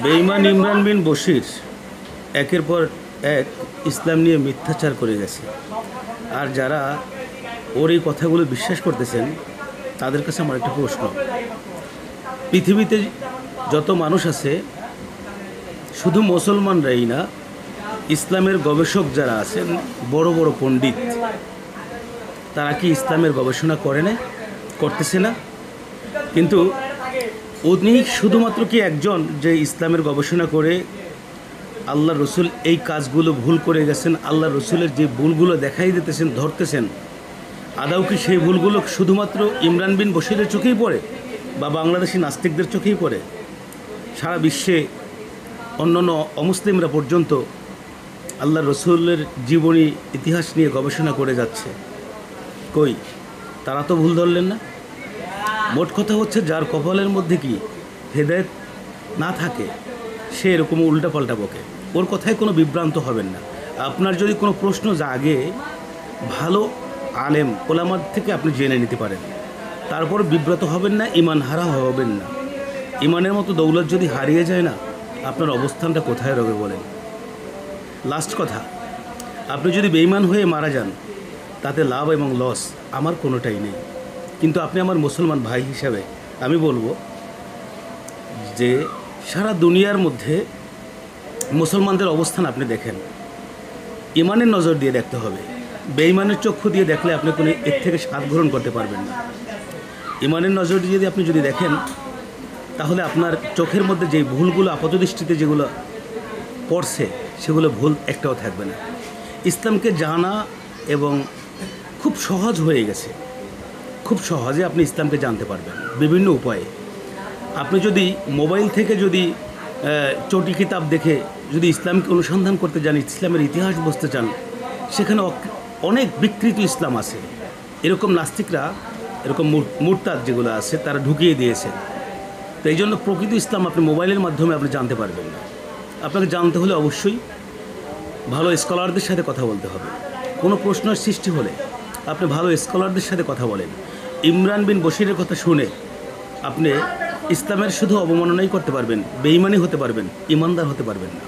বেঈমান ইমরান বিন বশির একের পর এক ইসলাম নিয়ে মিথ্যাচার করে গেছে। আর যারা ওর এই কথাগুলো বিশ্বাস করতেছেন তাদের কাছে আমার একটা প্রশ্ন, পৃথিবীতে যত মানুষ আছে শুধু মুসলমানরাই না, ইসলামের গবেষক যারা আছেন, বড় বড় পণ্ডিত, তারা কি ইসলামের গবেষণা করে না, করতেছে না? কিন্তু উনি শুধুমাত্র কি একজন যে ইসলামের গবেষণা করে আল্লাহ রসুল এই কাজগুলো ভুল করে গেছেন, আল্লাহ রসুলের যে ভুলগুলো দেখাই দিতেছেন, ধরতেছেন, আদৌ কি সেই ভুলগুলো শুধুমাত্র ইমরান বিন বশিরের চোখেই পড়ে বা বাংলাদেশি নাস্তিকদের চোখেই পড়ে? সারা বিশ্বে অন্যান্য অমুসলিমরা পর্যন্ত আল্লাহ রসুলের জীবনী ইতিহাস নিয়ে গবেষণা করে যাচ্ছে, কই তারা তো ভুল ধরলেন না। মোট কথা হচ্ছে, যার কপালের মধ্যে কি হেদায়েত না থাকে সে এরকম উল্টাপাল্টা বকে, ওর কথায় কোনো বিভ্রান্ত হবেন না। আপনার যদি কোনো প্রশ্ন জাগে, ভালো আলেম ওলামার থেকে আপনি জেনে নিতে পারেন, তারপর বিব্রত হবেন না, ইমান হারা হবেন না। ইমানের মতো দৌলত যদি হারিয়ে যায় না, আপনার অবস্থানটা কোথায় রবে বলেন? লাস্ট কথা, আপনি যদি বেঈমান হয়ে মারা যান, তাতে লাভ এবং লস আমার কোনোটাই নেই। কিন্তু আপনি আমার মুসলমান ভাই হিসাবে আমি বলবো যে সারা দুনিয়ার মধ্যে মুসলমানদের অবস্থান আপনি দেখেন, ইমানের নজর দিয়ে দেখতে হবে। বেঈমানের চক্ষু দিয়ে দেখলে আপনি কোনো এর থেকে স্বাদ গ্রহণ করতে পারবেন না। ইমানের নজর দিয়ে আপনি যদি দেখেন, তাহলে আপনার চোখের মধ্যে যে ভুলগুলো আপাতদৃষ্টিতে যেগুলো পড়ছে, সেগুলো ভুল একটাও থাকবে না। ইসলামকে জানা এবং খুব সহজ হয়ে গেছে, খুব সহজে আপনি ইসলামকে জানতে পারবেন বিভিন্ন উপায়ে। আপনি যদি মোবাইল থেকে যদি চটি কিতাব দেখে যদি ইসলামকে অনুসন্ধান করতে যান, ইসলামের ইতিহাস বুঝতে চান, সেখানে অনেক বিকৃত ইসলাম আছে। এরকম নাস্তিকরা, এরকম মুরতাদ যেগুলো আছে, তারা ঢুকিয়ে দিয়েছে। তো এই জন্য প্রকৃত ইসলাম আপনি মোবাইলের মাধ্যমে আপনি জানতে পারবেন না। আপনাকে জানতে হলে অবশ্যই ভালো স্কলারদের সাথে কথা বলতে হবে। কোনো প্রশ্নের সৃষ্টি হলে আপনি ভালো স্কলারদের সাথে কথা বলেন। ইমরান বিন বশিরের কথা শুনে আপনি ইসলামের শুধু অবমাননাই করতে পারবেন, বেঈমানি হতে পারবেন, ইমানদার হতে পারবেন না।